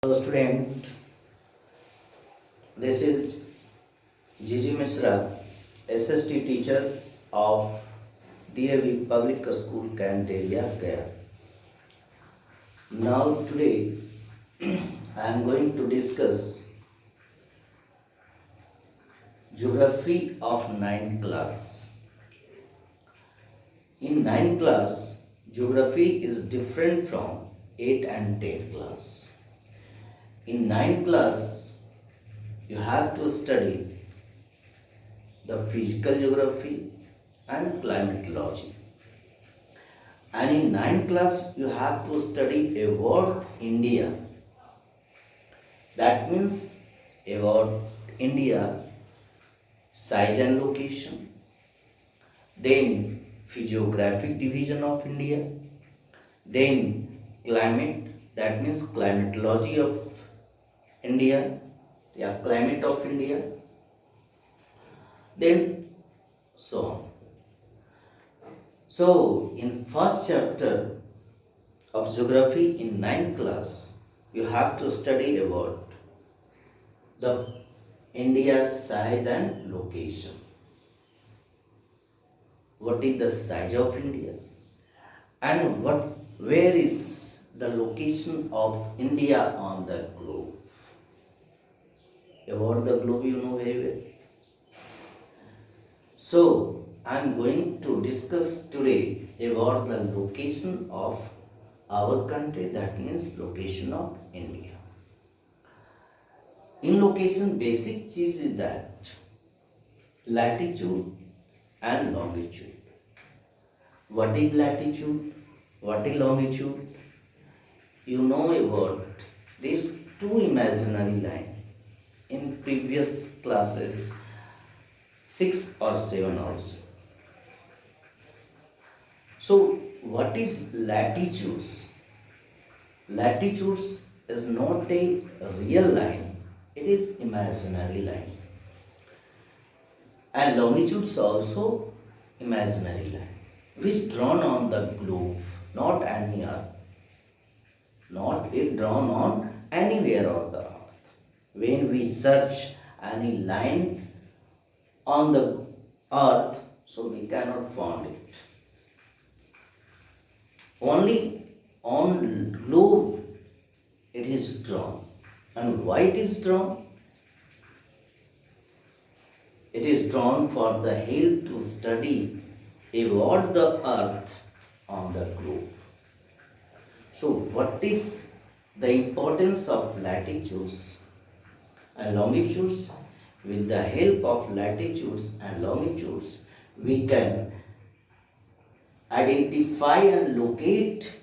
Hello student, this is Gigi Misra, SST teacher of DAV Public School Cantelia, Gaya. Now today I am going to discuss Geography of 9th class. In 9th class, Geography is different from 8 and 10th class. In 9th class, you have to study the physical geography and climatology. And in 9th class, you have to study about India. That means about India, size and location, then physiographic division of India, then climate, that means climatology of India, climate of India, then so on. So, in first chapter of geography in 9th class, you have to study about the India's size and location. What is the size of India? And where is the location of India on the globe? About the globe you know very well. So, I am going to discuss today about the location of our country, that means location of India. In location, basic cheese is that latitude and longitude. What is latitude? What is longitude? You know about these two imaginary lines in previous classes 6 or 7 also. So, what is latitudes? Latitudes is not a real line, it is imaginary line. And longitudes also imaginary line, which drawn on the globe, not any earth, not it drawn on anywhere on the earth. When we search any line on the earth, so we cannot find it. Only on globe it is drawn. And why it is drawn? It is drawn for the help to study about the earth on the globe. So what is the importance of latitudes and longitudes? With the help of latitudes and longitudes, we can identify and locate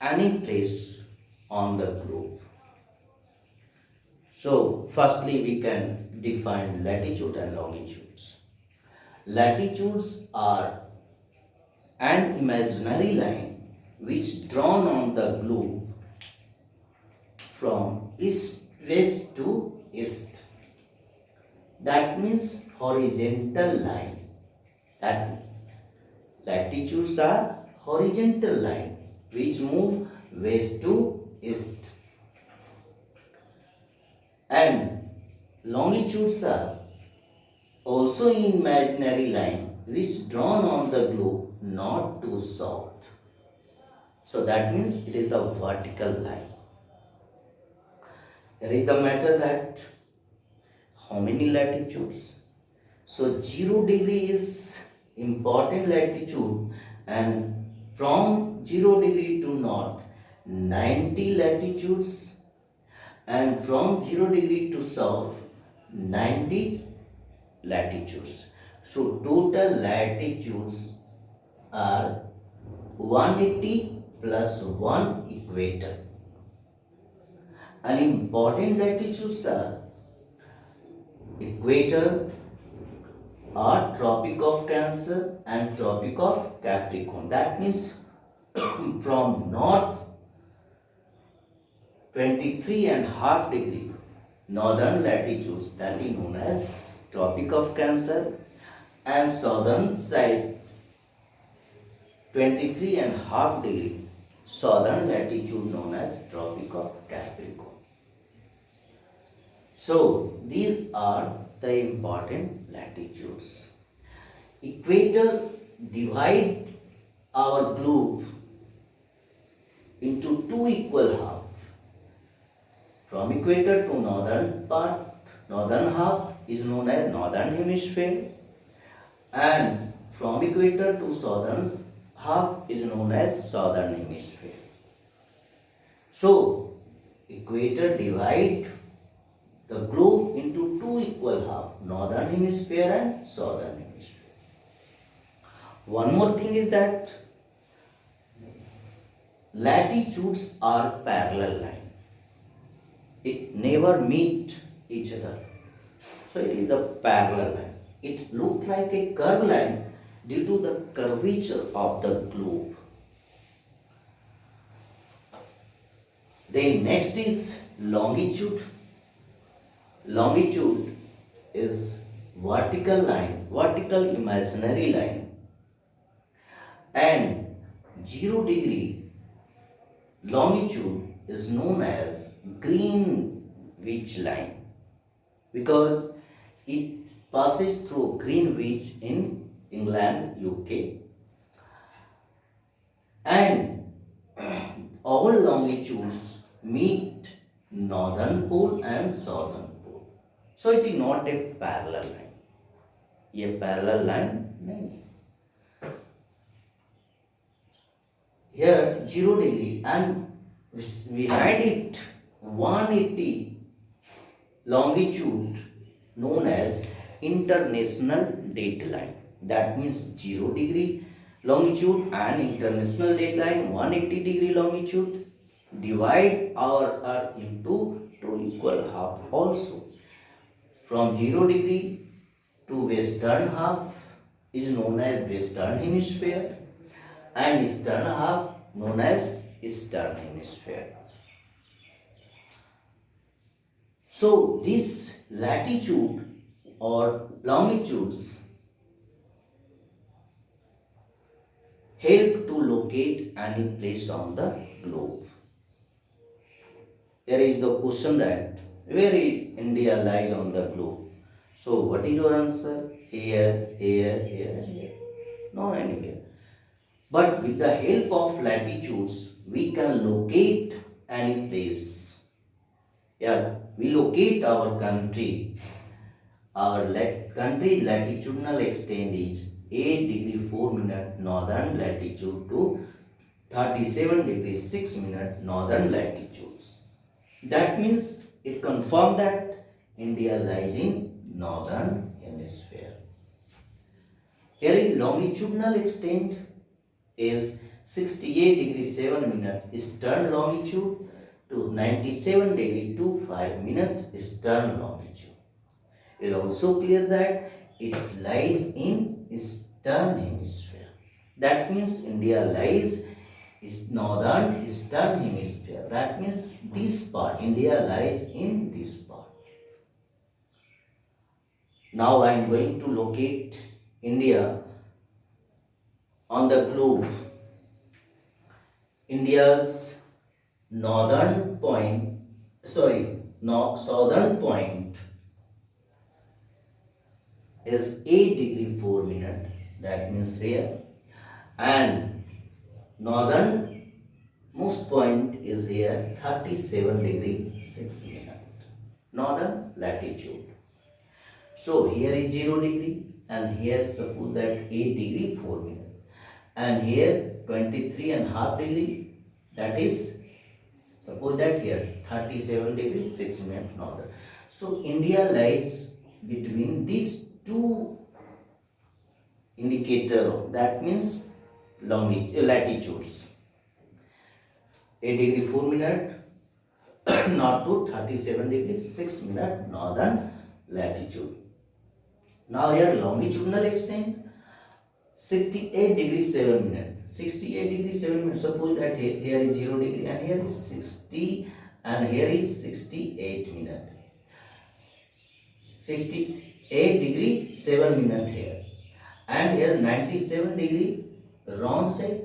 any place on the globe. So, firstly, we can define latitude and longitudes. Latitudes are an imaginary line which drawn on the globe from west to east. That means horizontal line. That latitudes are horizontal line which move west to east. And longitudes are also imaginary line which drawn on the globe north to south. So that means it is the vertical line. Here is the matter that how many latitudes? So 0 degree is important latitude, and from 0 degree to north 90 latitudes, and from 0 degree to south 90 latitudes. So total latitudes are 180 plus 1 equator. And important latitudes are equator or Tropic of Cancer and Tropic of Capricorn. That means from north 23.5 degree northern latitudes, that is known as Tropic of Cancer, and southern side 23.5 degree southern latitude known as Tropic of Capricorn. So these are the important latitudes. Equator divide our globe into two equal halves. From equator to northern part, northern half is known as northern hemisphere, and from equator to southern half is known as southern hemisphere. So equator divide the globe into two equal halves, northern hemisphere and southern hemisphere. One more thing is that latitudes are parallel line. It never meet each other. So it is the parallel line. It looks like a curved line due to the curvature of the globe. Then next is longitude. Longitude is vertical line, vertical imaginary line, and 0 degree longitude is known as Greenwich line because it passes through Greenwich in England, UK, and all longitudes meet northern pole and southern pole. So it is not a parallel line. ये parallel line नहीं है. Here 0 degree and behind it 180 longitude known as international date line. That means 0 degree longitude and international date line 180 degree longitude divide our earth into two equal half also. From 0 degree to western half is known as western hemisphere and eastern half known as eastern hemisphere. So this latitude or longitudes help to locate any place on the globe. Here is the question that where is India lies on the globe? So what is your answer? Here, here, here and here. No anywhere. But with the help of latitudes, we can locate any place. Yeah, we locate our country. Our country latitudinal extent is 8 degree 4 minute northern latitude to 37 degree 6 minute northern latitudes. That means it confirms that India lies in northern hemisphere. Here in longitudinal extent is 68 degree 7 minute eastern longitude to 97 degree 25 minute eastern longitude. It is also clear that it lies in eastern hemisphere. That means India lies is northern eastern hemisphere. That means this part, India lies in this part. Now I am going to locate India on the globe. India's southern point is 8 degree 4 minute. That means here. And northern most point is here 37 degree 6 minute. Northern latitude. So here is 0 degree and here suppose that 8 degree 4 minute. And here 23 and half degree, that is suppose that here 37 degree 6 minute northern. So India lies between these two indicator, that means latitudes 8 degree 4 minute north to 37 degree 6 minute northern latitude. Now here longitudinal extent 68 degree 7 minute. 68 degree 7 minute. Suppose that here is 0 degree and here is 60 and here is 68 minute. 68 degree 7 minute here. And here 97 degree wrong side.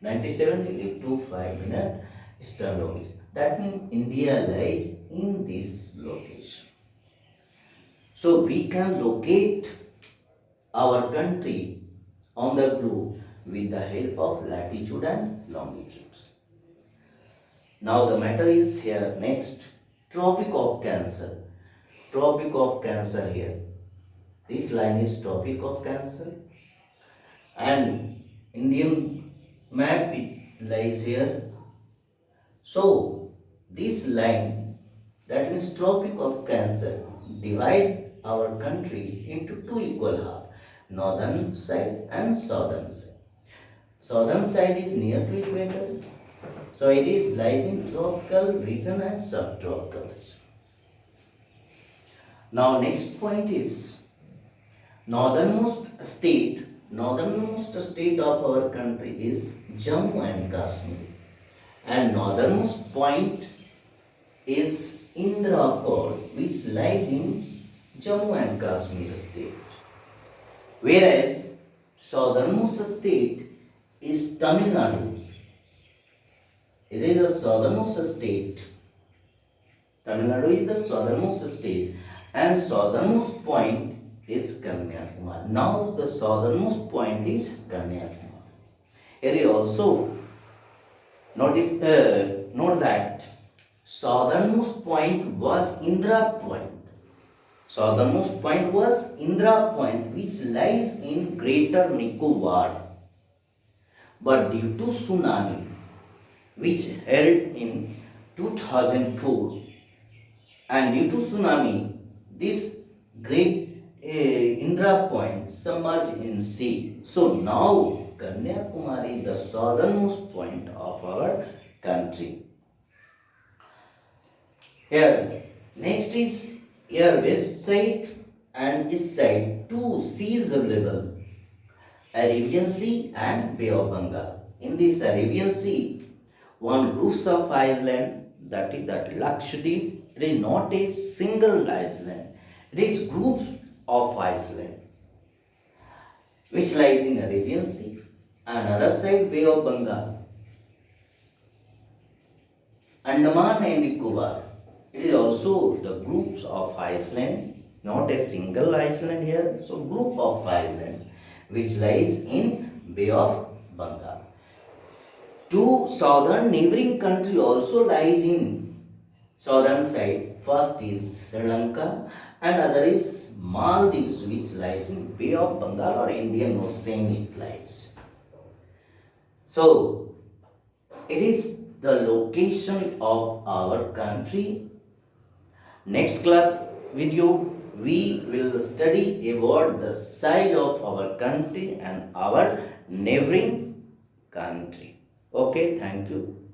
97 degree 25 minute eastern longitude. That means India lies in this location. So we can locate our country on the globe with the help of latitude and longitudes. Now the matter is here next, Tropic of Cancer. Tropic of Cancer here. This line is Tropic of Cancer and Indian map it lies here. So this line, that means Tropic of Cancer, divide our country into two equal halves, northern side and southern side. Southern side is near to equator, so it is lies in tropical region and subtropical region. Now next point is northernmost state of our country is Jammu and Kashmir, and northernmost point is Indra which lies in Jammu and Kashmir state, whereas southernmost state is Tamil Nadu. It is the southernmost state. Tamil Nadu is the southernmost state and southernmost point is Kanyakumari. Now the southernmost point is Kanyakumari. Here you also note that southernmost point was Indra point. Southernmost point was Indra point which lies in Greater Nicobar. But due to tsunami which held in 2004 and due to tsunami this great Indra point submerged in sea. So now Kanyakumari is the southernmost point of our country. Here next is here west side and east side, two seas available, Arabian Sea and Bay of Bengal. In this Arabian Sea, one groups of island, that is Lakshadweep. It is not a single island. It is groups of island which lies in Arabian Sea. Another side Bay of Bengal, Andaman and Nicobar. It is also the groups of island, not a single island here. So group of island which lies in Bay of Bengal. Two southern neighboring country also lies in southern side. First is Sri Lanka and other is Maldives which lies in Bay of Bengal or Indian Ocean it lies. So it is the location of our country. Next class video we will study about the size of our country and our neighboring country. Okay, thank you.